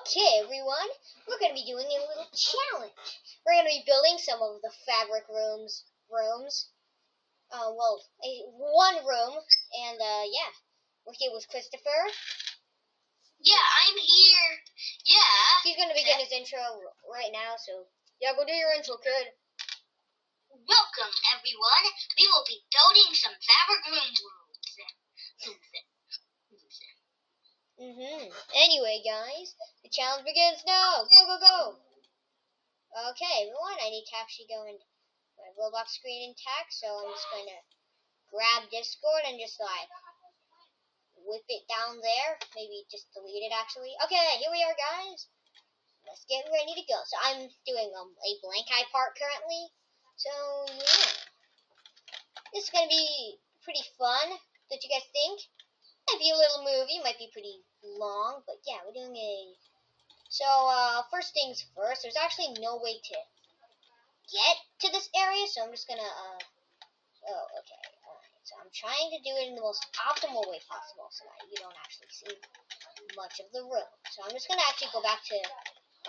Okay, everyone, we're going to be doing a little challenge. We're going to be building some of the fabric rooms. One room, and yeah, we're here with Christopher. Yeah, I'm here. Yeah. He's going to begin his intro right now, so yeah, go do your intro, kid. Welcome, everyone. We will be building some fabric rooms. Anyway, guys, the challenge begins now. Go, go, go. Okay, everyone, I need to actually go in my Roblox screen intact, so I'm just going to grab Discord and just like whip it down there. Maybe just delete it, actually. Okay, here we are, guys. Let's get ready to go. So I'm doing a blank eye part currently. So, yeah. This is going to be pretty fun. What you guys think? Might be a little movie, might be pretty long, but yeah, we're doing a... So, first things first, there's actually no way to get to this area, so I'm just gonna, oh, okay, alright. So I'm trying to do it in the most optimal way possible, so that you don't actually see much of the room. So I'm just gonna actually go back to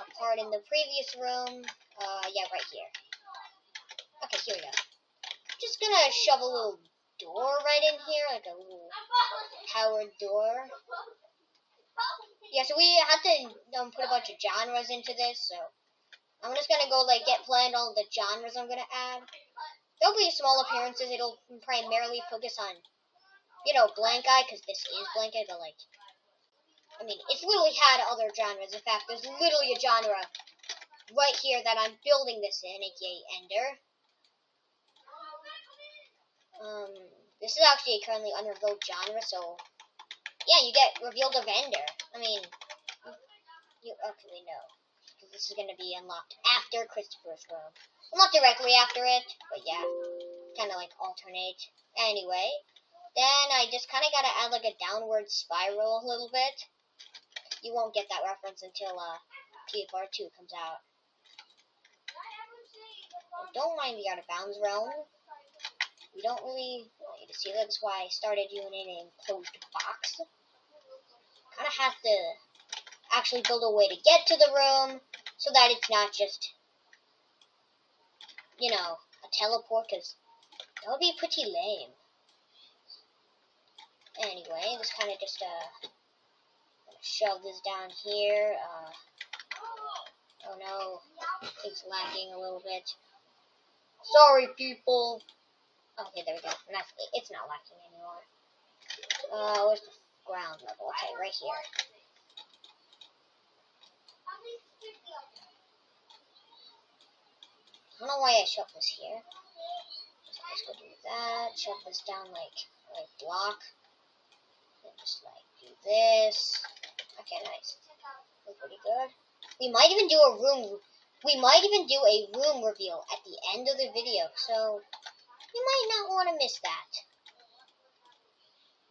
a part in the previous room, yeah, right here. Okay, here we go. Just gonna shove a little door right in here, like a little powered door. Yeah, so we have to put a bunch of genres into this, so I'm just gonna go get planned all the genres I'm gonna add. There'll be small appearances. It'll primarily focus on, blank eye, because this is blank eye, but I mean, it's literally had other genres. In fact, there's literally a genre right here that I'm building this in, aka Ender. This is actually a currently unrevealed genre, so yeah, you get revealed of Ender. I mean, you actually know, because this is going to be unlocked after Christopher's room. Well, not directly after it, but yeah, kind of alternate. Anyway, then I just kind of got to add a downward spiral a little bit. You won't get that reference until TFR2 comes out. Don't mind the out of bounds realm. We don't really want you to see that. That's why I started doing it in enclosed box. Kind of have to actually build a way to get to the room so that it's not just, a teleport, because that would be pretty lame. Anyway, just kind of just shove this down here. Oh no, it's lagging a little bit. Sorry, people. Okay, there we go. It's not lacking anymore. Where's the ground level? Okay, right here. I don't know why I shoved this here. Let's go do that. Shove this down like block. And just do this. Okay, nice. Looks pretty good. We might even do a room. We might even do a room reveal at the end of the video, so you might not want to miss that.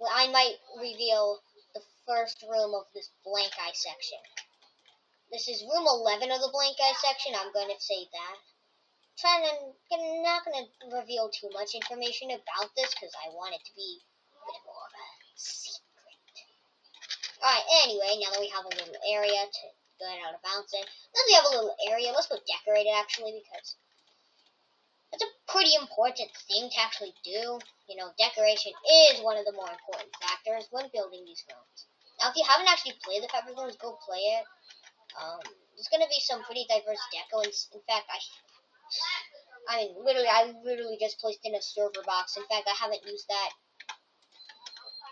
Well, I might reveal the first room of this blank eye section. This is room 11 of the blank eye section. I'm going to say that. I'm not going to reveal too much information about this because I want it to be a bit more of a secret. Alright, anyway, now that we have a little area to go out of bounds in, now that we have a little area, let's go decorate it actually, because that's a pretty important thing to actually do. Decoration is one of the more important factors when building these rooms. Now, if you haven't actually played the fabric rooms, go play it. There's going to be some pretty diverse deco. In fact, I literally just placed in a server box. In fact, I haven't used that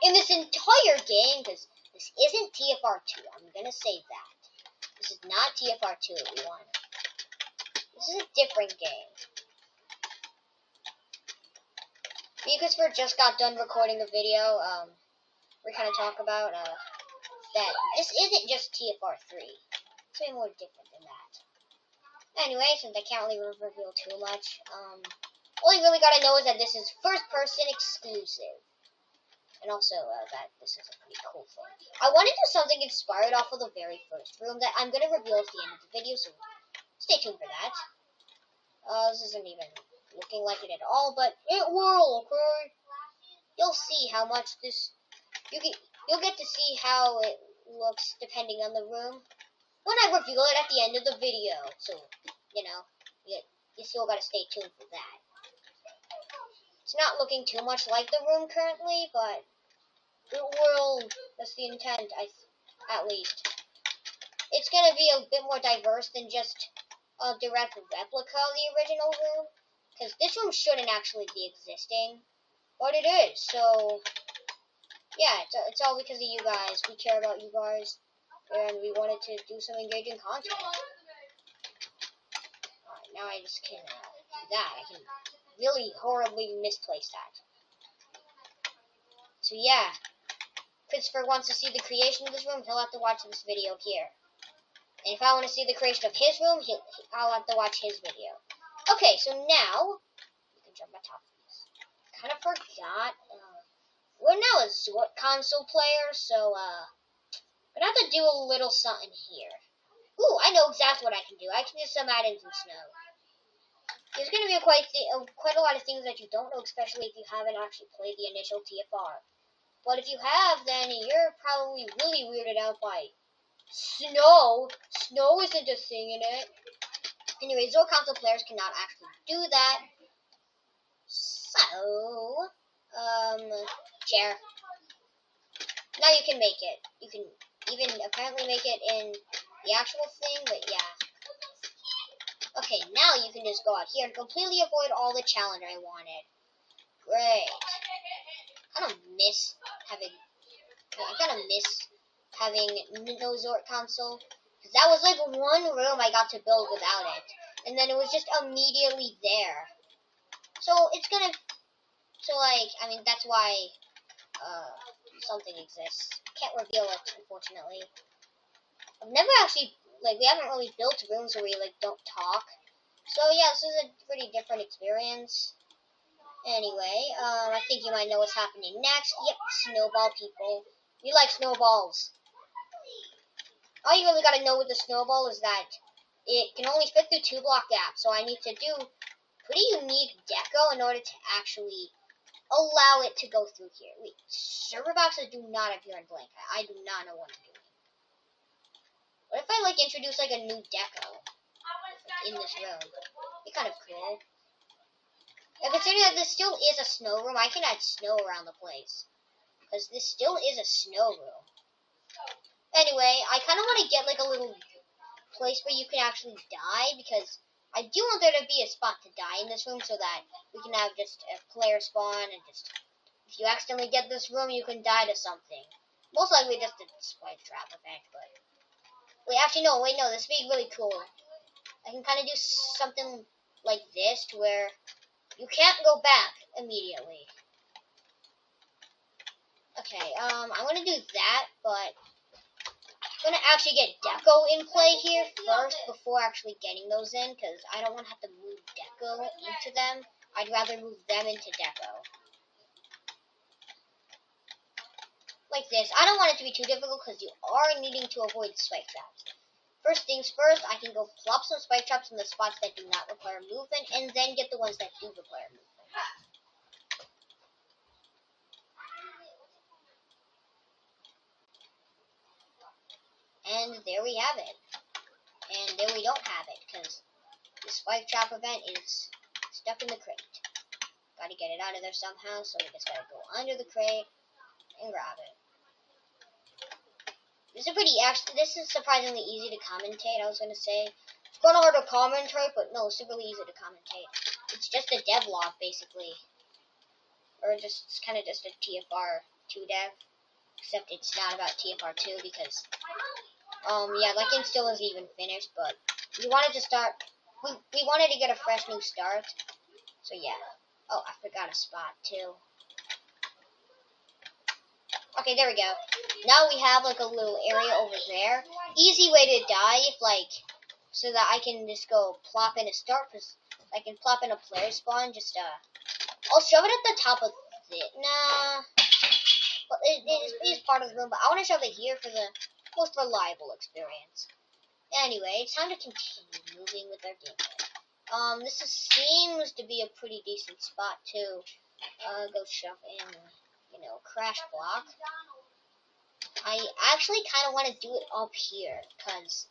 in this entire game, because this isn't TFR2. I'm going to save that. This is not TFR2, everyone. This is a different game. Me and Christopher just got done recording a video. We kind of talk about that this isn't just TFR3. It's way more different than that. Anyway, since I can't really reveal too much, all you really gotta know is that this is first-person exclusive. And also, that this is a pretty cool thing. I want to do something inspired off of the very first room that I'm gonna reveal at the end of the video, so stay tuned for that. This isn't even looking like it at all, but it will, okay? You'll see how much this... You'll get to see how it looks depending on the room. when I reveal it at the end of the video. So, you know, you still gotta stay tuned for that. It's not looking too much like the room currently, but it will. That's the intent, at least. It's gonna be a bit more diverse than just a direct replica of the original room, because this room shouldn't actually be existing, but it is. So, yeah, it's all because of you guys. We care about you guys, and we wanted to do some engaging content. Alright, now I just can do that. I can really horribly misplace that. So yeah, Christopher wants to see the creation of this room, he'll have to watch this video here. And if I want to see the creation of his room, I'll have to watch his video. Okay, so now, you can jump on top of this. Kind of forgot, we're now a Zort console player, so, we're gonna have to do a little something here. Ooh, I know exactly what I can do. I can do some add in some snow. There's gonna be quite a lot of things that you don't know, especially if you haven't actually played the initial TFR. But if you have, then you're probably really weirded out by snow. Snow isn't a thing in it. Anyway, Zord console players cannot actually do that. So, chair. Now you can make it. You can even apparently make it in the actual thing, but yeah. Okay, now you can just go out here and completely avoid all the challenge I wanted. Great. I kind of miss having no Zort console, because that was like one room I got to build without it, and then it was just immediately there. So it's gonna, I mean, that's why something exists. Can't reveal it, unfortunately. I've never actually, we haven't really built rooms where we don't talk. So yeah, this is a pretty different experience. Anyway, I think you might know what's happening next. Yep, snowball people. We like snowballs. All you really gotta know with the snowball is that it can only fit through 2 block gaps, so I need to do pretty unique deco in order to actually allow it to go through here. Wait, server boxes do not appear in blank. I do not know what I'm doing. What if I introduce a new deco in this room? It'd be kind of cool. Now, considering that this still is a snow room, I can add snow around the place, because this still is a snow room. Anyway, I kind of want to get a little place where you can actually die, because I do want there to be a spot to die in this room, so that we can have just a player spawn, and just, if you accidentally get this room, you can die to something. Most likely just a spike trap effect, but... Wait, actually, no, this would be really cool. I can kind of do something like this, to where you can't go back immediately. Okay, I'm gonna do that, but I'm gonna actually get deco in play here first before actually getting those in, because I don't want to have to move deco into them. I'd rather move them into deco. Like this. I don't want it to be too difficult, because you are needing to avoid spike traps. First things first, I can go plop some spike traps in the spots that do not require movement, and then get the ones that do require movement. And there we have it. And there we don't have it, because the spike trap event is stuck in the crate. Gotta get it out of there somehow, so we just gotta go under the crate and grab it. This is surprisingly easy to commentate, I was gonna say. It's kinda hard to commentate, but no, it's really easy to commentate. It's just a devlog, basically. Or it's kinda just a trf2Dev. Except it's not about TFR2, because yeah, that game still isn't even finished, but we wanted to start, we wanted to get a fresh new start, so yeah. Oh, I forgot a spot, too. Okay, there we go. Now we have, a little area over there. Easy way to die, so that I can just go plop in a start, because I can plop in a player spawn, I'll shove it at the top of it. Nah. But it is part of the room, but I want to shove it here for the most reliable experience. Anyway, it's time to continue moving with our gameplay. This seems to be a pretty decent spot to go shove in, crash block. I actually kind of want to do it up here, because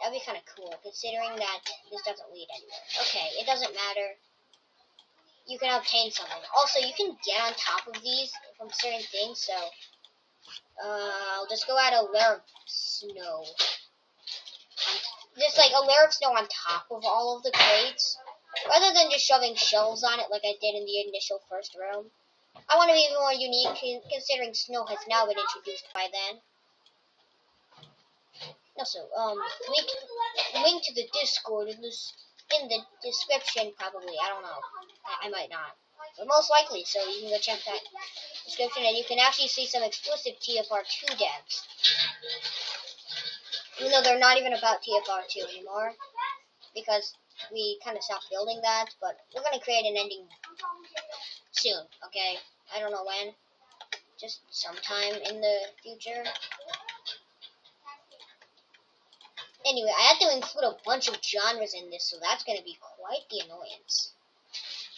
That'd be kind of cool, considering that this doesn't lead anywhere. Okay, it doesn't matter. You can obtain something. Also, you can get on top of these from certain things, so I'll just go out a layer of snow. Just like a layer of snow on top of all of the crates, rather than just shoving shelves on it like I did in the initial first room. I want to be even more unique, considering snow has now been introduced by then. Also, link to the Discord in the description, probably. I don't know. I might not. But most likely, so you can go check that description, and you can actually see some exclusive TFR2 devs. Even though they're not even about TFR2 anymore, because we kind of stopped building that, but we're going to create an ending soon, okay? I don't know when. Just sometime in the future. Anyway, I have to include a bunch of genres in this, so that's going to be quite the annoyance.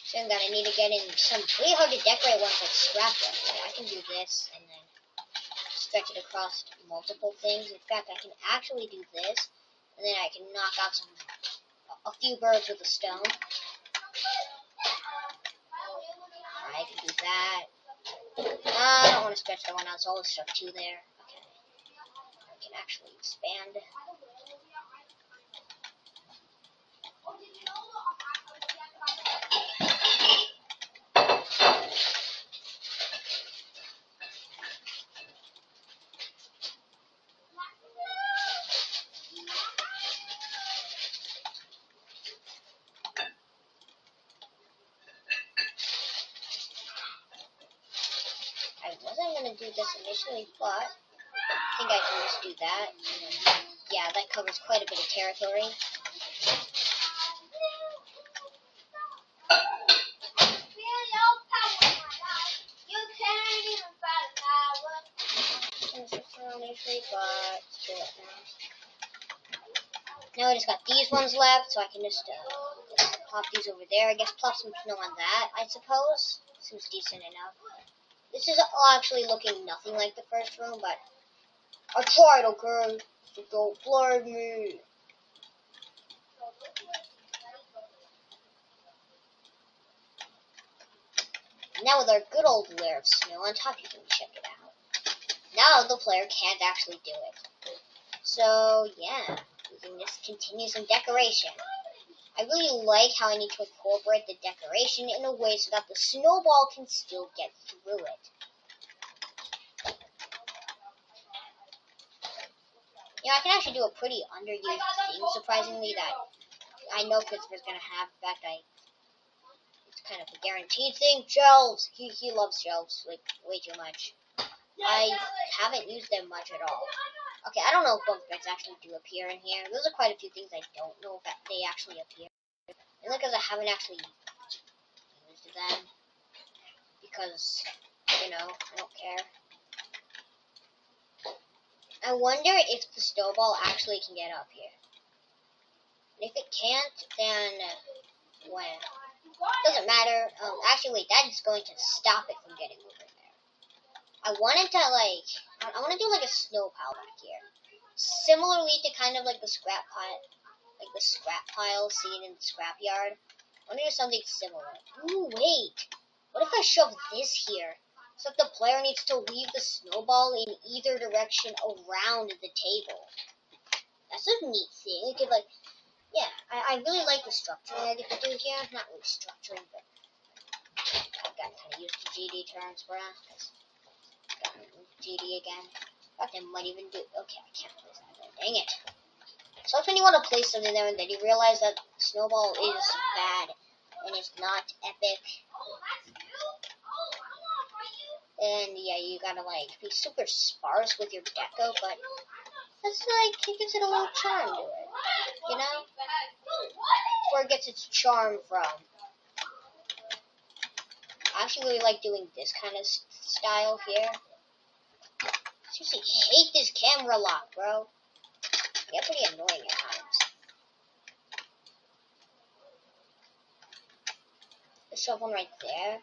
Saying that I need to get in some pretty hard to decorate ones like scrapbook. I can do this and then stretch it across multiple things. In fact, I can actually do this, and then I can knock out a few birds with a stone. I can do that. I don't want to stretch that one out, so I'll just shove two there. Okay. I can actually expand. I wasn't going to do this initially, but I think I can just do that. And then, yeah, that covers quite a bit of territory. But do it now I just got these ones left, so I can just pop these over there. I guess plop some snow on that, I suppose. Seems decent enough. This is actually looking nothing like the first room, but I tried, okay? So don't blame me. Now with our good old layer of snow on top, you can check it out. Now the player can't actually do it. So, yeah, we can just continue some decoration. I really like how I need to incorporate the decoration in a way so that the snowball can still get through it. You know, I can actually do a pretty underused thing, surprisingly, that I know Christopher's going to have. In fact, it's kind of a guaranteed thing. Shelves! He loves shelves, like, way too much. I haven't used them much at all. Okay, I don't know if bunk beds actually do appear in here. Those are quite a few things I don't know if they actually appear. And because I haven't actually used them. Because, you know, I don't care. I wonder if the snowball actually can get up here. And if it can't, then when? Doesn't matter. Actually, wait, that is going to stop it from getting over there. I wanted to, like, I want to do, like, a snow pile back here. Similarly to kind of like the scrap pile seen in the scrapyard. I want to do something similar. Ooh, wait. What if I shove this here? So that the player needs to leave the snowball in either direction around the table. That's a neat thing. We could, like, yeah, I really like the structuring I get to do here. Not really structuring, but I've gotten kind of used to GD terms, bruh. Gotten GD again. I thought I might even do. Okay, I can't place that there. Dang it. So when you want to place something there and then you realize that snowball is bad and it's not epic. And yeah, you gotta like be super sparse with your deco, but that's like, it gives it a little charm to it, you know? That's where it gets its charm from. I actually really like doing this kind of style here. I seriously hate this camera lock, bro. It gets pretty annoying at times. Let's shove one right there.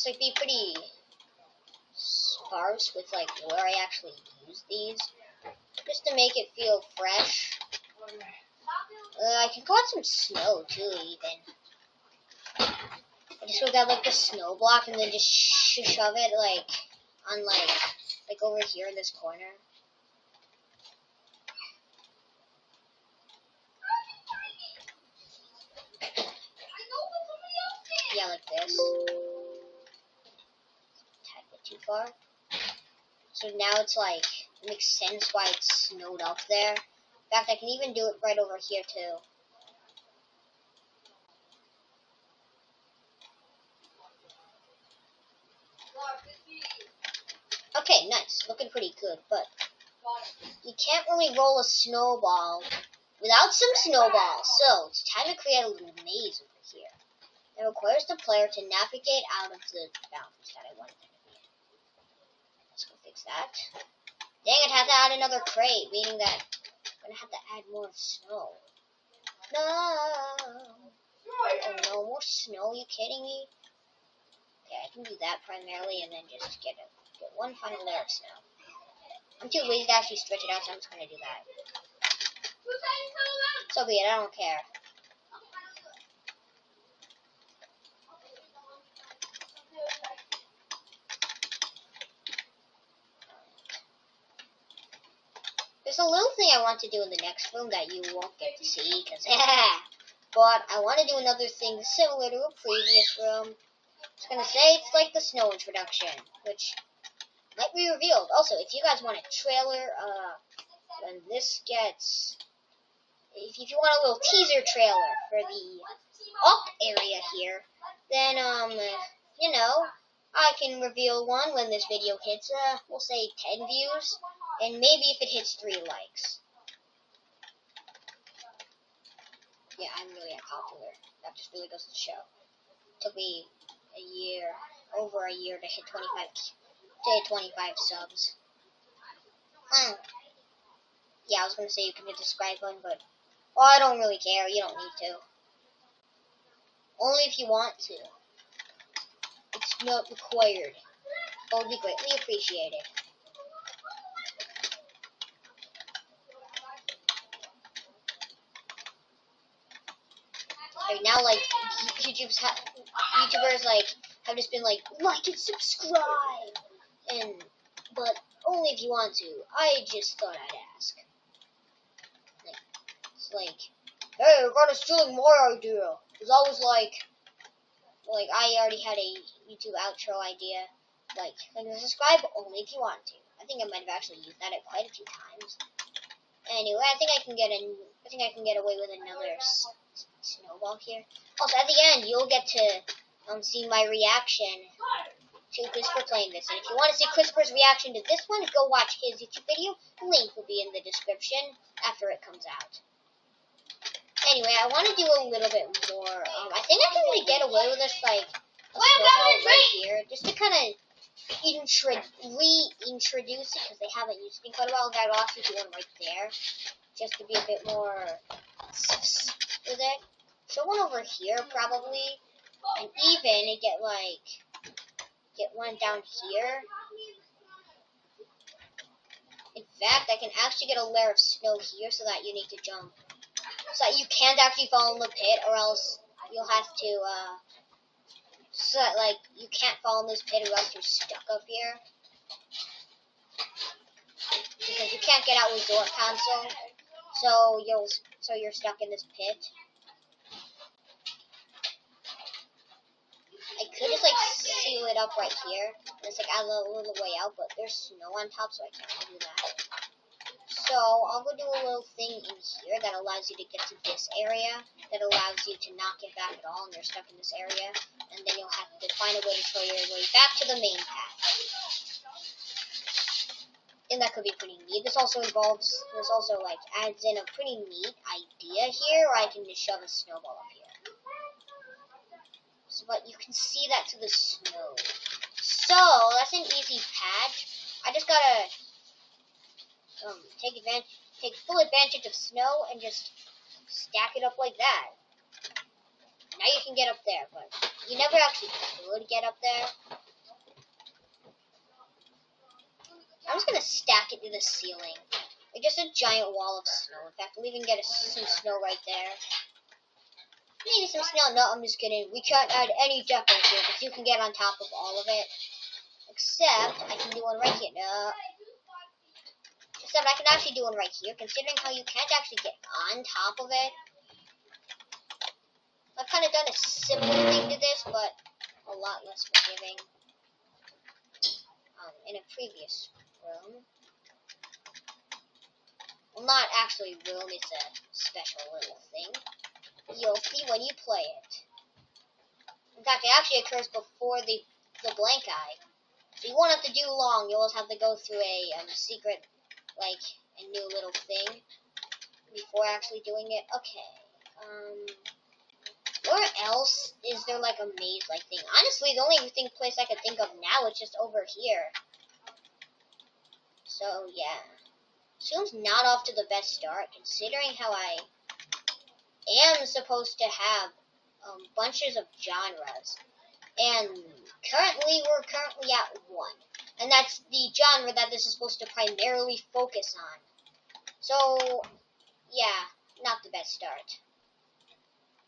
just like be pretty sparse with like where I actually use these, just to make it feel fresh. I can go out some snow too, even. I just go down like the snow block and then just shove it like on like over here in this corner. Yeah, like this. Tag it too far. So now it's like, it makes sense why it's snowed up there. In fact, I can even do it right over here too. Okay, nice. Looking pretty good, but you can't really roll a snowball without some snowballs. So, it's time to create a little maze over here. It requires the player to navigate out of the bounds that I wanted them to be in. Let's go fix that. Dang it, I have to add another crate, meaning that I'm going to have to add more snow. No! Oh no, more snow, are you kidding me? Okay, I can do that primarily and then just get one final layer of snow. I'm too lazy to actually stretch it out, so I'm just going to do that. So be it, I don't care. There's a little thing I want to do in the next room that you won't get to see, because but I want to do another thing similar to a previous room. I was going to say it's like the snow introduction, which might be revealed. Also, if you guys want a trailer, when this gets, if you want a little teaser trailer for the up area here, then, you know, I can reveal one when this video hits, we'll say 10 views, and maybe if it hits 3 likes. Yeah, I'm really unpopular. That just really goes to show. It took me over a year to hit 25 subs. Yeah, I was gonna say you can hit the subscribe button, but I don't really care. You don't need to. Only if you want to. It's not required. It would be greatly appreciated. Right now, like YouTubers like have just been like and subscribe, but only if you want to. I just thought I'd ask. It's like, hey, I got a stealing more idea. It's always like I already had a YouTube outro idea. Like subscribe only if you want to. I think I might have actually used that quite a few times. Anyway, I think I can get away with another snowball here. Also, at the end, you'll get to see my reaction to Christopher playing this. And if you want to see Christopher's reaction to this one, go watch his YouTube video. The link will be in the description after it comes out. Anyway, I want to do a little bit more. I think I can really get away with this, like, a snowball right here, just to kind of reintroduce it, because they haven't used it in quite a while. I'd also do one right there, just to be a bit more with it. Show one over here, probably, and even get one down here. In fact, I can actually get a layer of snow here, so that you need to jump. So that you can't actually fall in the pit, or else you'll have to, so that, like, you can't fall in this pit, or else you're stuck up here. Because you can't get out with door console, so you're stuck in this pit. I could just, like, seal it up right here, and just, like, add a little way out, but there's snow on top, so I can't do that. So, I'll go do a little thing in here that allows you to get to this area, that allows you to not get back at all, and you're stuck in this area, and then you'll have to find a way to show your way back to the main path. And that could be pretty neat. This also like, adds in a pretty neat idea here, where I can just shove a snowball up here. So, but you can see that to the snow. So, that's an easy patch. I just gotta take full advantage of snow and just stack it up like that. Now you can get up there, but you never actually could get up there. I'm just gonna stack it to the ceiling. Like just a giant wall of snow. In fact, we'll even get some snow right there. Maybe some snow. No, I'm just kidding. We can't add any decorations here because you can get on top of all of it. Except I can do one right here. No. Except I can actually do one right here, considering how you can't actually get on top of it. I've kind of done a similar thing to this, but a lot less forgiving. In a previous room. Well, not actually room, it's a special little thing. You'll see when you play it. In fact, it actually occurs before the blank eye. So you won't have to do long, you'll just have to go through a secret, like, a new little thing before actually doing it. Okay, where else is there like a maze-like thing? Honestly, the only place I could think of now is just over here. So, yeah. Zoom's not off to the best start, considering how I am supposed to have bunches of genres. And we're currently at one. And that's the genre that this is supposed to primarily focus on. So, yeah, not the best start.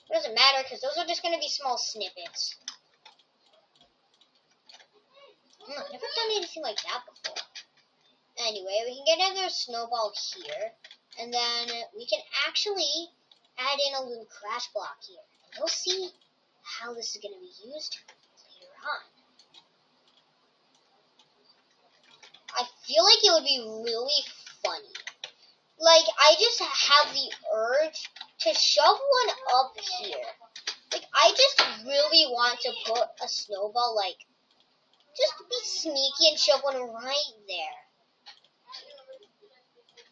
It doesn't matter, because those are just going to be small snippets. I've never done anything like that before. Anyway, we can get another snowball here, and then we can actually add in a little crash block here. And you'll see how this is going to be used later on. I feel like it would be really funny. Like, I just have the urge to shove one up here. Like, I just really want to put a snowball, like, just be sneaky and shove one right there.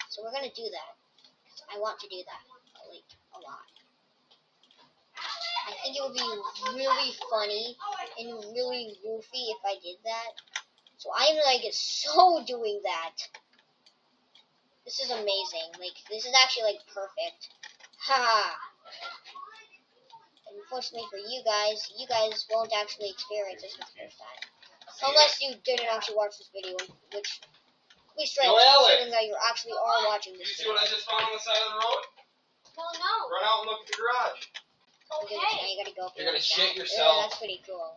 So we're gonna do that. I want to do that, like, a lot. I think it would be really funny and really goofy if I did that. So I'm, like, so doing that. This is amazing. Like, this is actually, like, perfect. Haha. Unfortunately for you guys won't actually experience this for the first time. Unless you didn't actually watch this video, which we straight considering that you actually are watching this video. You see what I just found on the side of the road? No. Run out and look at the garage. Okay. Now you gotta go. You're gonna shit Yeah, yourself. that's pretty cool.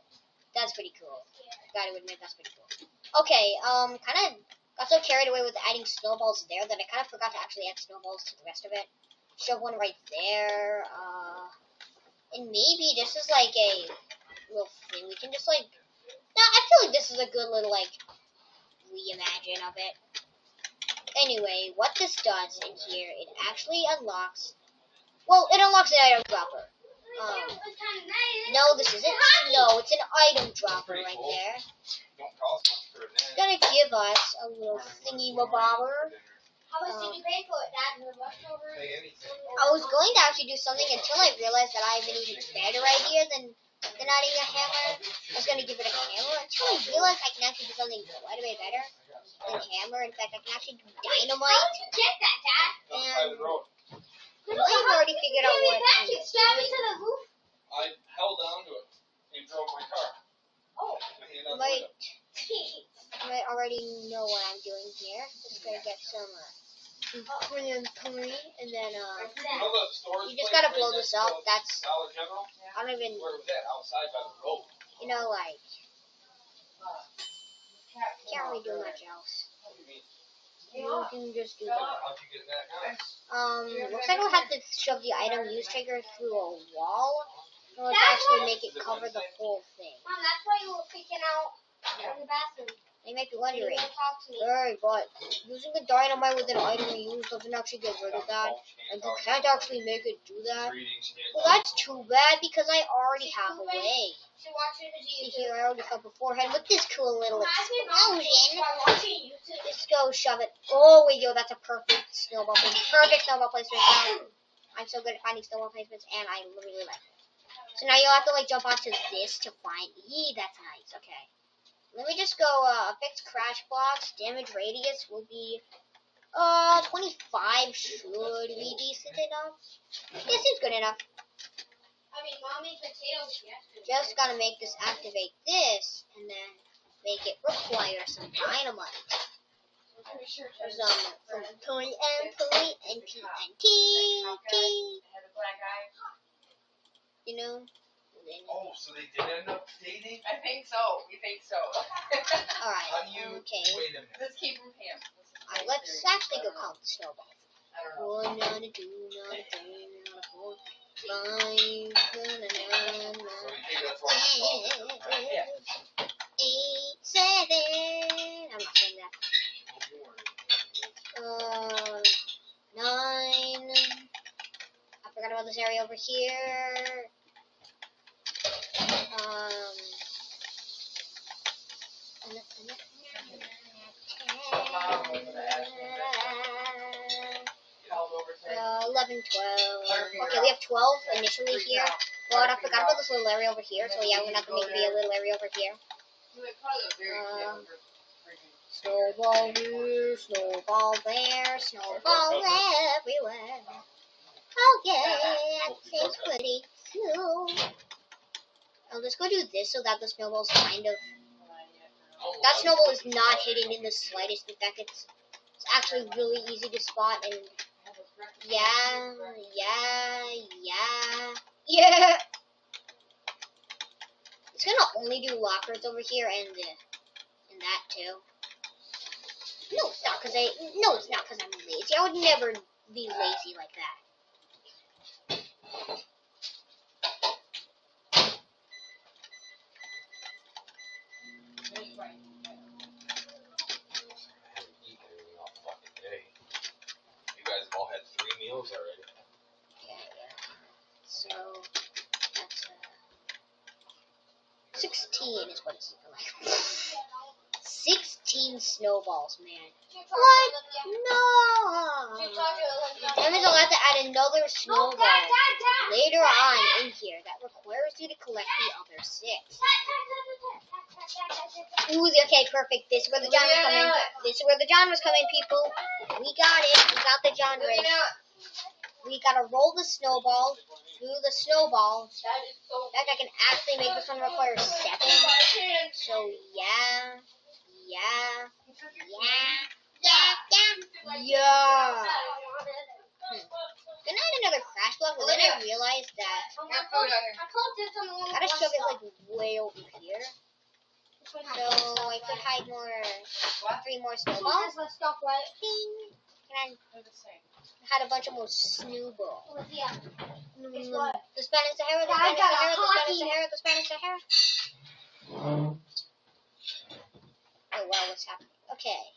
That's pretty cool. Gotta admit, that's pretty cool. Okay, kind of got so carried away with adding snowballs there that I kind of forgot to actually add snowballs to the rest of it. Shove one right there, and maybe this is like a little thing we can just like, I feel like this is a good little like reimagine of it. Anyway, what this does in here, it actually unlocks, well, it unlocks an item dropper. No, this isn't snow, it's an item dropper right there. It's gonna give us a little thingy-mabobber. How much did you pay for it, Dad? I was going to actually do something until I realized that I have an even better idea than adding a hammer. I was going to give it a hammer until I realized I can actually do something quite a bit better than hammer. In fact, I can actually do dynamite. How did you get that, Dad? And I've already figured out what I'm doing. To the roof? I held on to it and drove my car. Oh. My hand on the window. You might already know what I'm doing here. Just going to get some curry, and then You know the storage you just place gotta right blow next this to up. That's, Dollar General? I don't even, Where was that? Outside by the road. you know, like, can't really do much else. What do you mean? You can just do that. How'd you get that nice? Looks like we'll have to shove the item use trigger through a wall in order to actually make it cover the whole thing. Mom, that's why you were freaking out in the bathroom. They might be wondering, You didn't talk to me. alright, but using the dynamite with an item you use doesn't actually get rid of that, and you can't actually make it do that. Well, that's too bad, because I already have a way. She watches the See YouTube. here, I already felt beforehand with this cool little explosion. By watching YouTube. Just go shove it. Oh, wait, yo, that's a perfect snowball placement. Perfect snowball placement. I'm so good at finding snowball placements, and I really like it. So now you'll have to, like, jump onto this to find... that's nice. Okay. Let me just go, affect crash blocks. Damage radius will be, 25 should be decent enough. Yeah, seems good enough. Mom made potatoes yesterday. Just gotta make this activate this, and then make it require some dynamite. From Tony and TNT. You know? Oh, so they did end up dating? I think so. We think so. Alright, How do you... okay. Wait a minute. Let's keep from him. Alright, let's actually go count the snowballs. I don't know. 1, 9, 2, 9, 3, 4, 5, 9, 9, 9, So you think that's why Yeah. 8, 7. I'm not saying that. 9. I forgot about this area over here. Called over saying, 11, 12. Okay, we have 12 initially here. But I forgot about this little area over here. So yeah, we're not gonna make it be a little area over here. Snowball here, snowball there, snowball everywhere. Oh yeah, it's pretty cool. Let's go do this so that the snowball's kind of... That snowball is not hidden in the slightest. In fact, it's actually really easy to spot. And yeah. It's gonna only do lockers over here and that too. No, it's not because I'm lazy. I would never be lazy like that. All had 3 meals already. Yeah. So that's 16 is what it's looking like. 16 snowballs, man. What? No. That means I'll have to add another snowball later on in here that requires you to collect the other 6. Ooh, okay, perfect. This is where the John was coming. This is where the John was coming, people. We got it. We got the John race. We gotta roll the snowball through the snowball. In fact, I can actually make this one require 7. So yeah. Then I had another crash block, but then I realized that I gotta shove it like way over here. So I could hide more, 3 more snowballs. Ding. And I had a bunch of more snowballs. The Spanish Sahara, the Spanish Sahara. Oh wow, what's happening? Okay.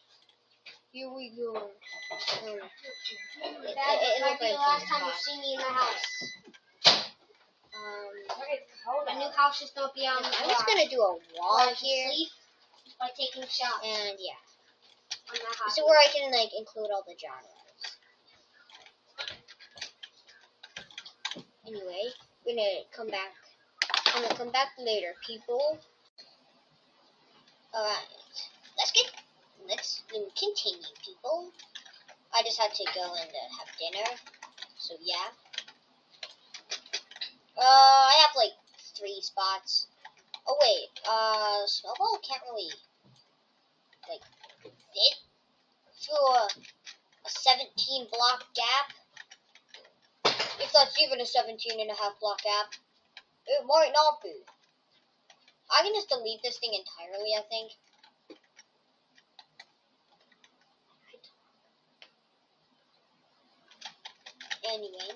Here we go. It looks like last time you see me in my house. My new house is gonna be on. I'm just gonna do a wall here. By taking shots. And yeah. So where I can like include all the genres. Anyway, we're gonna come back. I'm gonna come back later, people. Alright. Let's continue, people. I just had to go and have dinner. So yeah. I have like 3 spots. Oh wait, snowball can't really like fit through a 17 block gap. If that's even a 17.5 block gap. It might not be. I can just delete this thing entirely, I think. Anyway,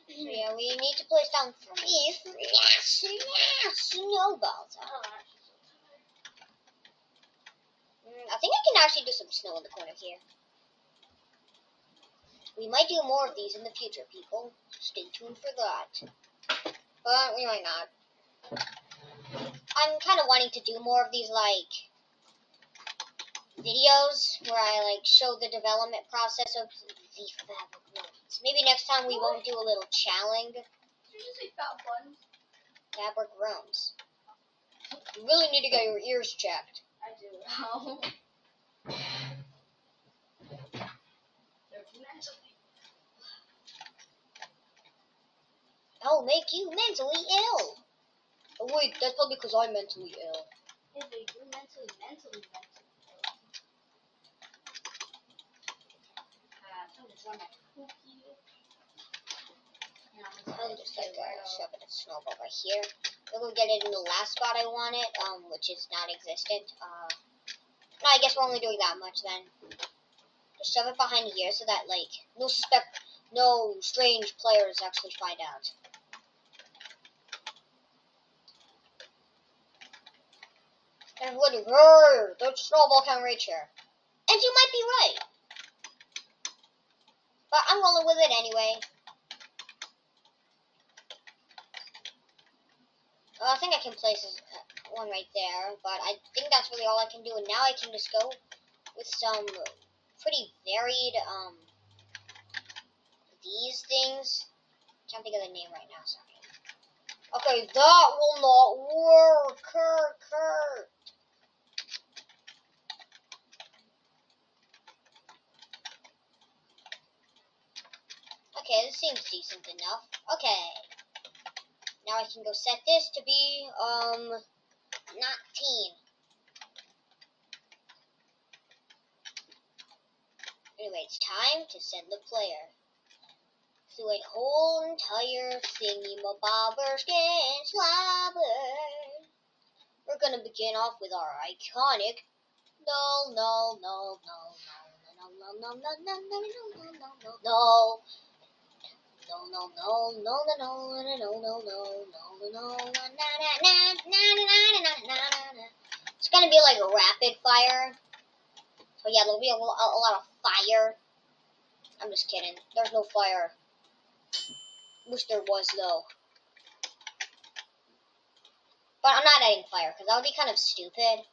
yeah, we need to place down 3 snowballs. I think I can actually do some snow in the corner here. We might do more of these in the future, people. Stay tuned for that. But we might not. I'm kind of wanting to do more of these, like, videos where I, like, show the development process of the fabric rooms. Maybe next time we won't do a little challenge. Did you say Fabric rooms. You really need to get your ears checked. I do. I'll make you mentally ill. Oh wait, that's probably because I'm mentally ill. Yeah, but you're mentally ill. Time to draw my cookie. I'll just like shove it a snowball right here. We'll get it in the last spot I want it, which is non-existent. No, I guess we're only doing that much then. Just shove it behind here so that like no strange players actually find out. And would the snowball can reach her. And you might be right. But I'm rolling with it anyway. I think I can place one right there, but I think that's really all I can do. And now I can just go with some pretty varied, these things. Can't think of the name right now, sorry. Okay, that will not work, Kurt. Okay, this seems decent enough. Okay. Now I can go set this to be, not teen. Anyway, it's time to send the player through a whole entire thingy-mabobber skin slobber. We're gonna begin off with our iconic no. It's gonna be like a rapid fire. So yeah, there'll be a lot of fire. I'm just kidding. There's no fire. Wish there was though. But I'm not adding fire because that would be kind of stupid.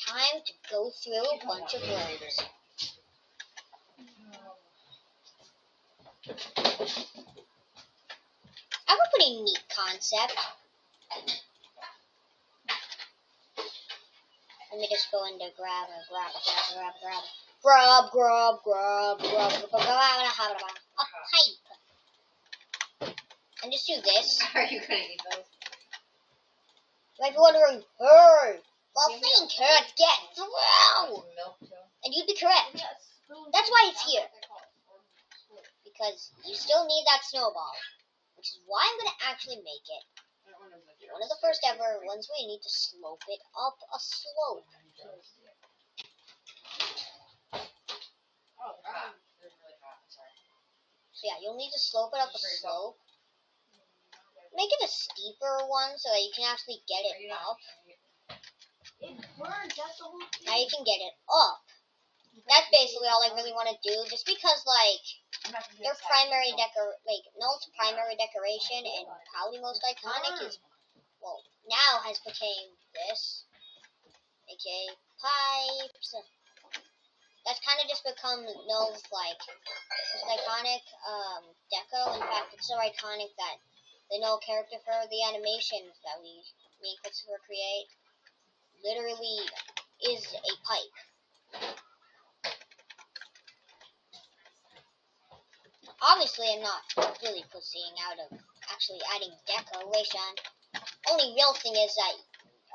Time to go through a bunch of rooms. I have a pretty neat concept. Let me just go into grab, a pipe. And just do this. Are you gonna eat those? You might be wondering, hey, well, think Kurt, get through! Milk too? And you'd be correct. That's why it's here. Because you still need that snowball. Which is why I'm going to actually make it one of the first ever ones where you need to slope it up a slope. Oh, God. They're really hot. Sorry. So yeah, you'll need to slope it up a slope. Make it a steeper one so that you can actually get it up. It burns. That's the whole thing. Now you can get it up. That's basically all I really want to do, just because like their primary Null's primary decoration and probably most iconic is, well, now has became this, aka pipes. That's kind of just become Null's like most iconic deco. In fact, it's so iconic that the Null character for the animations that me and Christopher create literally is a pipe. Obviously, I'm not really pussying out of actually adding decoration. Only real thing is that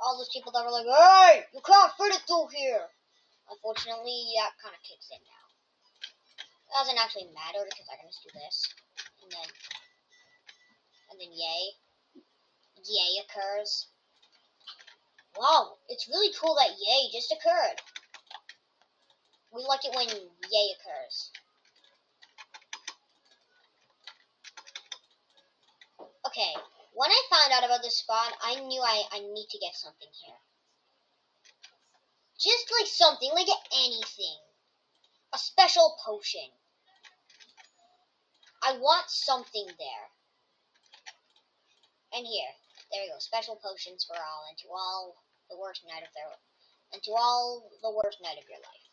all those people that were like, hey, you can't fit it through here. Unfortunately, that kind of kicks in now. It doesn't actually matter because I can just do this. And then yay. Yay occurs. Wow, it's really cool that yay just occurred. We like it when yay occurs. Okay, when I found out about this spot, I knew I need to get something here. Just like something, like anything. A special potion. I want something there. And here, there we go, special potions for all, and to all the worst night of your life.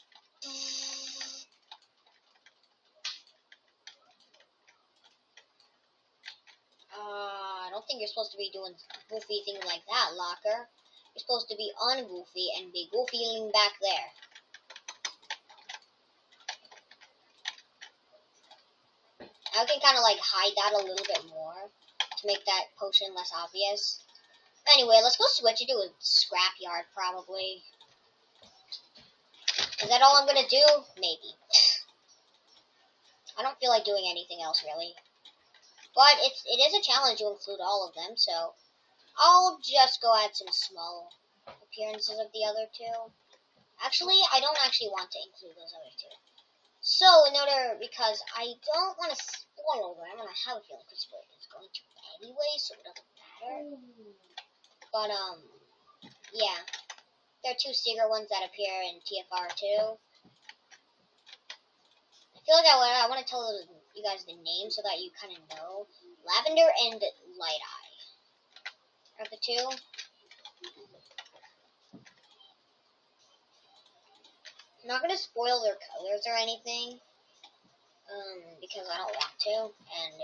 don't think you're supposed to be doing goofy things like that, Locker. You're supposed to be ungoofy and be goofying back there. I can kind of like hide that a little bit more to make that potion less obvious. Anyway, let's go switch it to a scrapyard probably. Is that all I'm gonna do? Maybe. I don't feel like doing anything else really. But it is a challenge to include all of them, so I'll just go add some small appearances of the other two. Actually, I don't actually want to include those other two. So, because I don't want to spoil them, and I have a feeling Chris is going to anyway, so it doesn't matter. But, yeah. There are two secret ones that appear in TFR2. I feel like I want to tell you guys the name so that you kind of know. Lavender and Light Eye are the two. I'm not going to spoil their colors or anything, because I don't want to, and,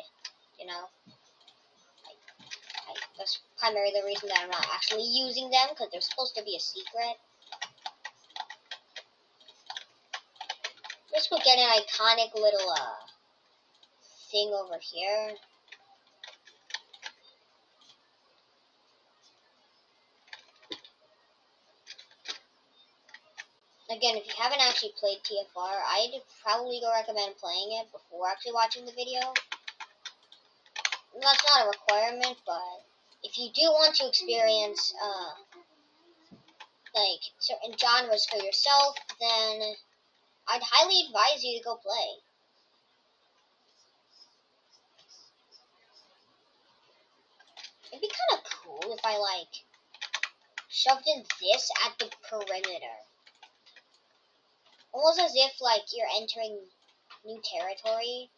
that's primarily the reason that I'm not actually using them, because they're supposed to be a secret. Let's go get an iconic little, thing over here. Again, if you haven't actually played TFR, I'd probably go recommend playing it before actually watching the video. That's not a requirement, but if you do want to experience, like, certain genres for yourself, then I'd highly advise you to go play. It'd be kind of cool if I, like, shoved in this at the perimeter. Almost as if, like, you're entering new territory.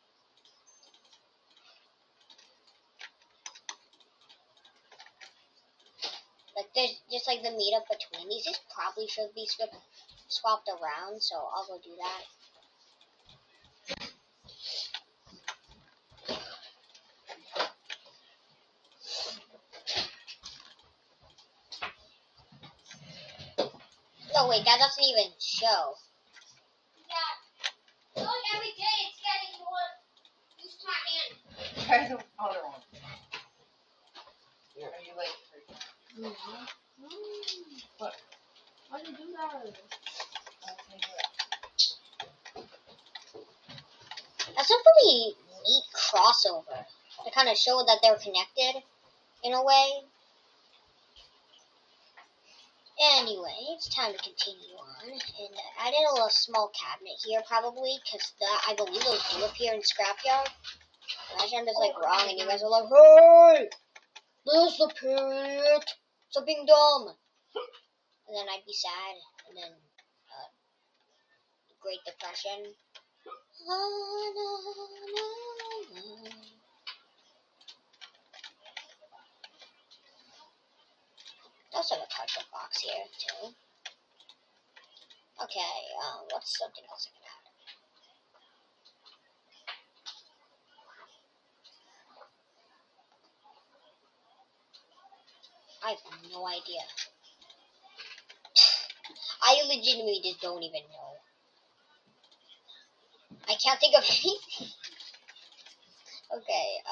Like, there's just, like, the meetup between these. This probably should be swapped around, so I'll go do that. Oh, wait, that doesn't even show. Yeah. Look, every day it's getting more used to my hand. Try the other one. Here. Are you late for it? What? Why did you do that? That's a pretty neat crossover. To kind of show that they're connected, in a way. Anyway, it's time to continue on, and I added a little small cabinet here, probably, because I believe those do appear in Scrapyard. Imagine I'm just, like, wrong, and you guys are like, hey! This appeared! So being dumb! And then I'd be sad, and then, Great Depression. Also have a cardboard box here, too. Okay, what's something else I can add? I have no idea. I legitimately just don't even know. I can't think of anything. Okay,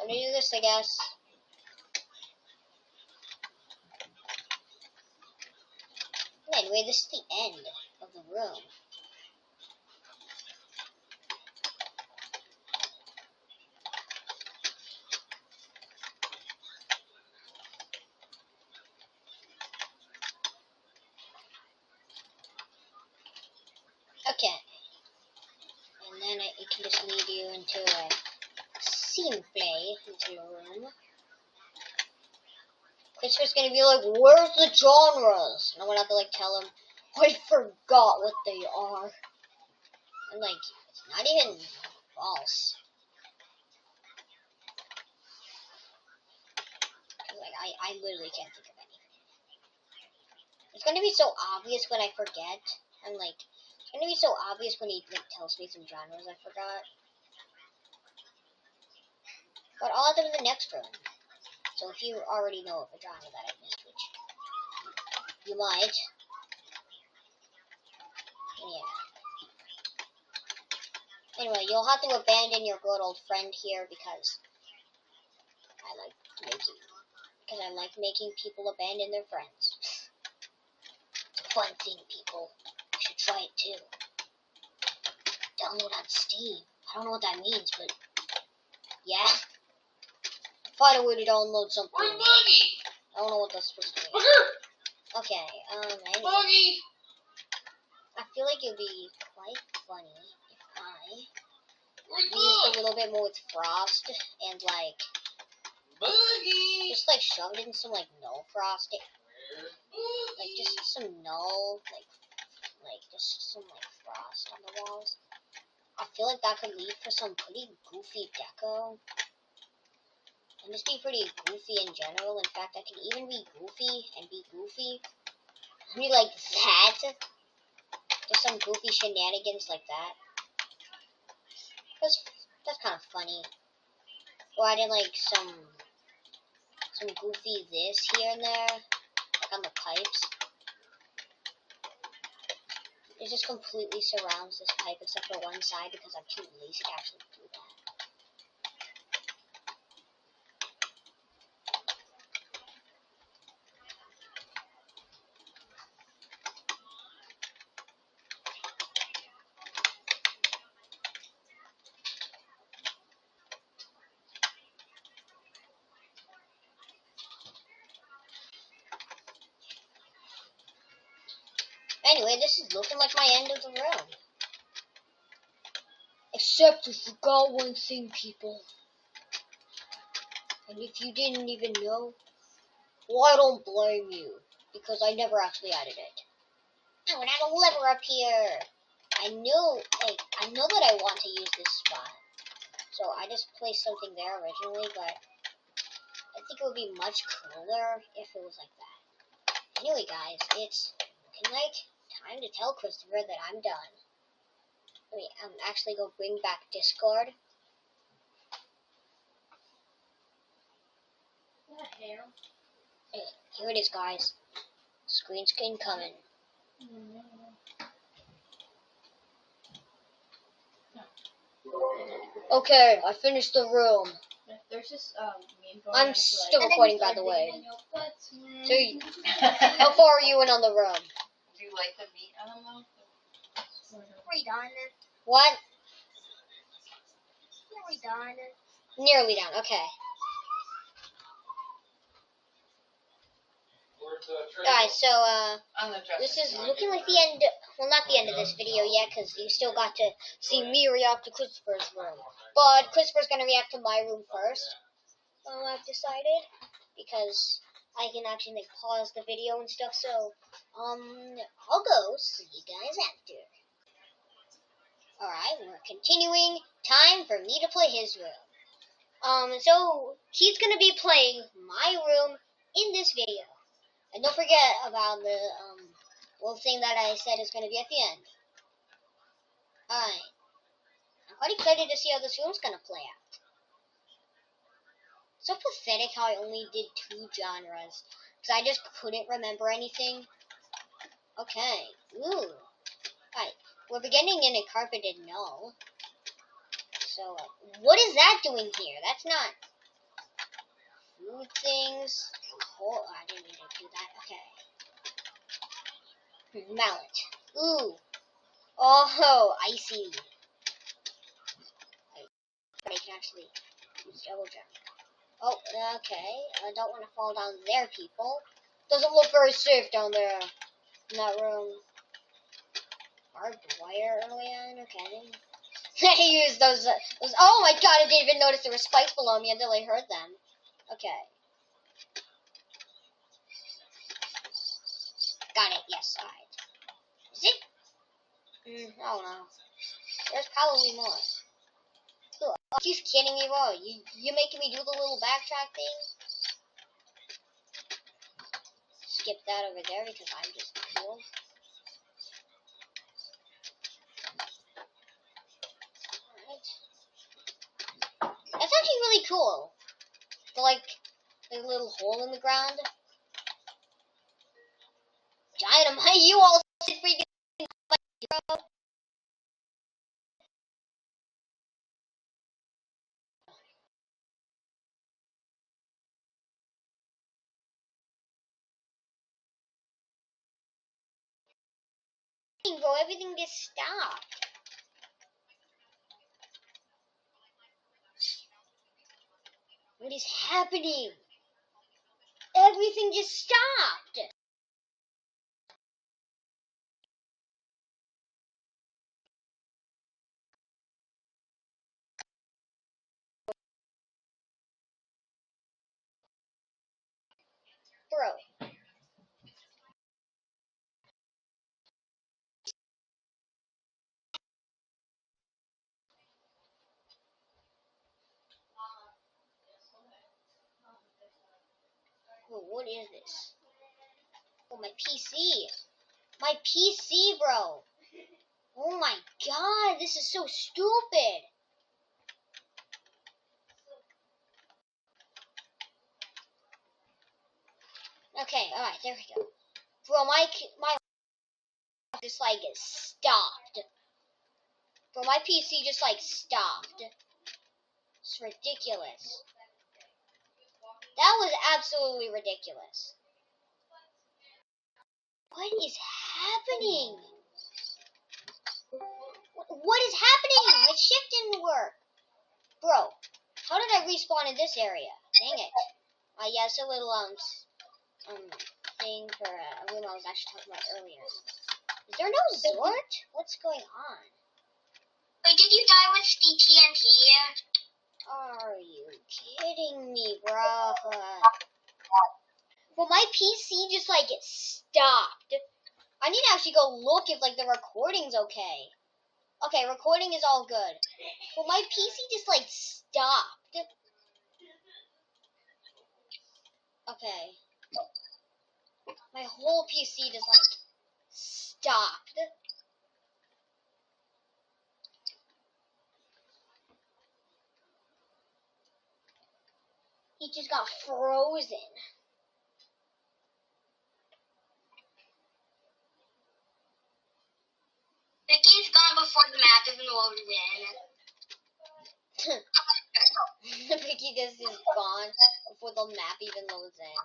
I'm gonna do this, I guess. Anyway, this is the end of the room. Okay. And then it can just lead you into a scene play into your room. Christopher's gonna be like, where's the genres? And I'm gonna have to, like, tell him, I forgot what they are. And, like, it's not even false. Like, I literally can't think of anything. It's gonna be so obvious when I forget. And, like, it's gonna be so obvious when he, like, tells me some genres I forgot. But I'll add them in the next room. So if you already know of a genre that I missed, which you might, yeah. Anyway, you'll have to abandon your good old friend here because I like making people abandon their friends. It's a fun thing, people. You should try it too. Download on Steam. I don't know what that means, but yeah. Find a way to download something. Where's Boogie? I don't know what that's supposed to mean. Booger! Okay, anyway. Boogie! I feel like it'd be quite funny if I Where's used a Boog? little bit more with Frost and like Boogie! just like shoved in some like null frosting, Where's Boogie? like just some null, like just some like frost on the walls. I feel like that could lead for some pretty goofy deco. And just be pretty goofy in general. In fact, I can even be goofy and be goofy. Be like that. Just some goofy shenanigans like that. That's kind of funny. Or I did like some goofy this here and there, like on the pipes. It just completely surrounds this pipe except for one side because I'm too lazy to actually do that. Anyway, this is looking like my end of the room. Except you forgot one thing, people. And if you didn't even know, well, I don't blame you. Because I never actually added it. Oh, and I have a lever up here. I know that I want to use this spot. So I just placed something there originally, but I think it would be much cooler if it was like that. Anyway, guys, it's looking like time to tell Christopher that I'm done. Wait, I'm actually going to bring back Discord. Hair. Hey, here it is, guys. Screen coming. Okay, I finished the room. There's just me going I'm into, still like, recording, by the way. So, how how far are you in on the room? do you like the meat? I don't know. Are we done? What? Are we done? Nearly done. Okay. Where's the tray? Alright, so, On the dressing this is table. looking like the end. Well, not the end of this video yet, because you still got to see me react to Christopher's room. But Christopher's gonna react to my room first. I've decided, because I can actually like pause the video and stuff. So, I'll go see you guys after. Alright, we're continuing. Time for me to play his room. So he's gonna be playing my room in this video. And don't forget about the little thing that I said is gonna be at the end. Alright. I'm quite excited to see how this room's gonna play out. So pathetic how I only did 2 genres. Because I just couldn't remember anything. Okay. Ooh. Alright. We're beginning in a carpeted null. So, what is that doing here? That's not food things. Oh, I didn't mean to do that. Okay. Mallet. Ooh. Oh, I see. But I can actually use double jump. Oh, okay. I don't want to fall down there, people. Doesn't look very safe down there in that room. Barbed wire early on? Okay. I used those. Oh my god, I didn't even notice there were spikes below me until I heard them. Okay. Got it, yes, alright. Is it? I don't know. There's probably more. Ooh, are you kidding me, bro? You making me do the little backtrack thing? Skip that over there because I'm just cool. Alright. That's actually really cool. There's a little hole in the ground. Dynamite, you all freaking bro. Bro, everything just stopped. What is happening? Everything just stopped. Bro. Bro, what is this? Oh, my PC. My PC, bro. Oh my god, this is so stupid. Okay, alright, there we go. Bro, my just like stopped. Bro, my PC just like stopped. It's ridiculous. That was absolutely ridiculous. What is happening? What is happening? My shift didn't work. Bro, how did I respawn in this area? Dang it. Yeah, it's a little, thing for a room I was actually talking about earlier. Is there no Zort? What's going on? Wait, did you die with the TNT? Are you kidding me, bro? Well, my PC just, like, stopped. I need to actually go look if, like, the recording's okay. Okay, recording is all good. Well, my PC just, like, stopped. Okay. My whole PC just, like, stopped. It just got frozen. The game's gone before the map even loaded in. Vicky, this is gone before the map even loads in.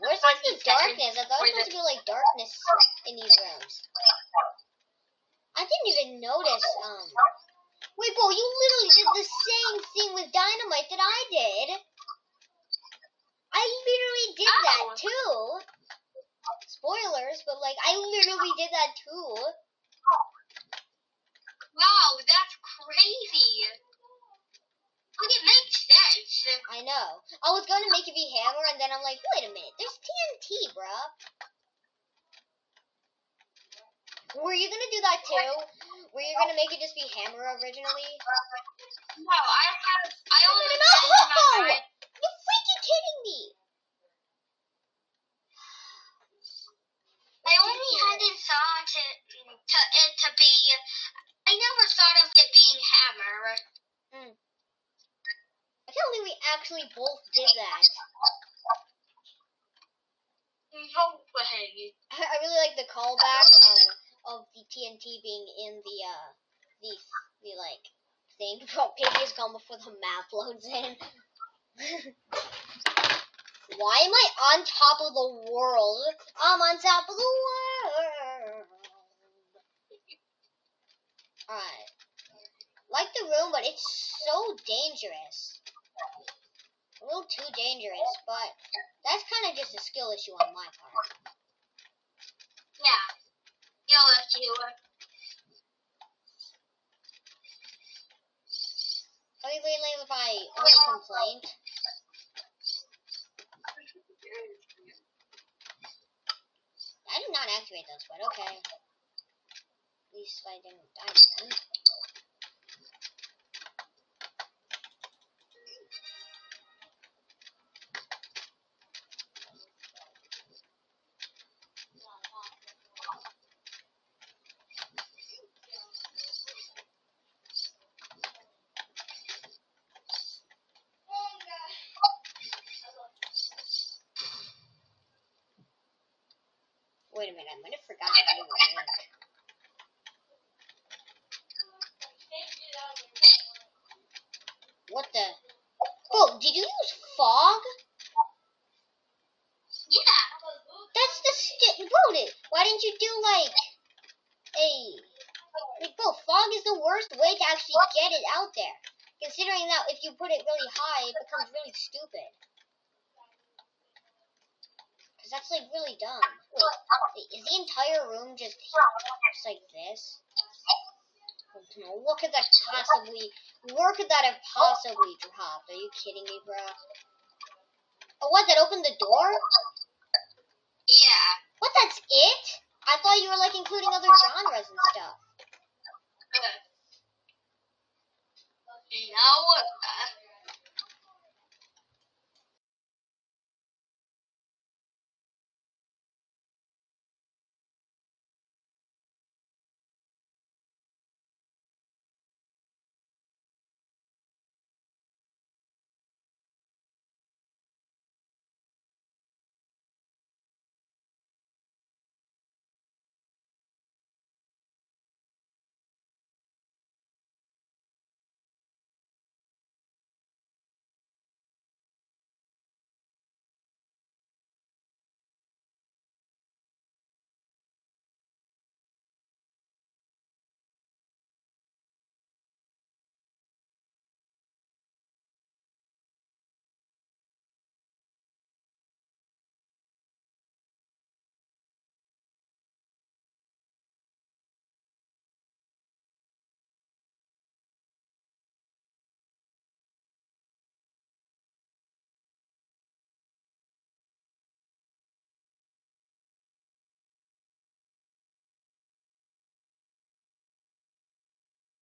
Where's like the darkness? I thought it was supposed to be like darkness in these rooms. I didn't even notice, Wait, bro, you literally did the same thing with dynamite that I did. I literally did that too. Spoilers, but like, I literally did that too. Wow, that's crazy. Like, it makes sense. I know. I was going to make it be hammer, and then I'm like, wait a minute, there's TNT, bruh. Were you gonna do that too? Were you gonna make it just be hammer originally? No, I only No! You're freaking kidding me! I only hadn't thought it to be. I never thought of it being hammer. I can't believe we actually both did that. No way. I really like the callback of the TNT being in the like thing. Bro, Piggy is gone before the map loads in. Why am I on top of the world? I'm on top of the world. Alright. Like the room, but it's so dangerous. A little too dangerous, but that's kind of just a skill issue on my part. Yeah. You'll have to. Lately, if I own a complaint. I did not activate those, but okay. At least I didn't die then. Wait a minute, I might have forgotten how to land. What the? Bro, did you use fog? Yeah. That's the bro, why didn't you do like bro, fog is the worst way to actually get it out there. Considering that if you put it really high, it becomes really stupid. Because that's like really dumb. Wait, is the entire room just like this? No, what could that possibly? Where could that have possibly dropped? Are you kidding me, bro? Oh, what? That opened the door?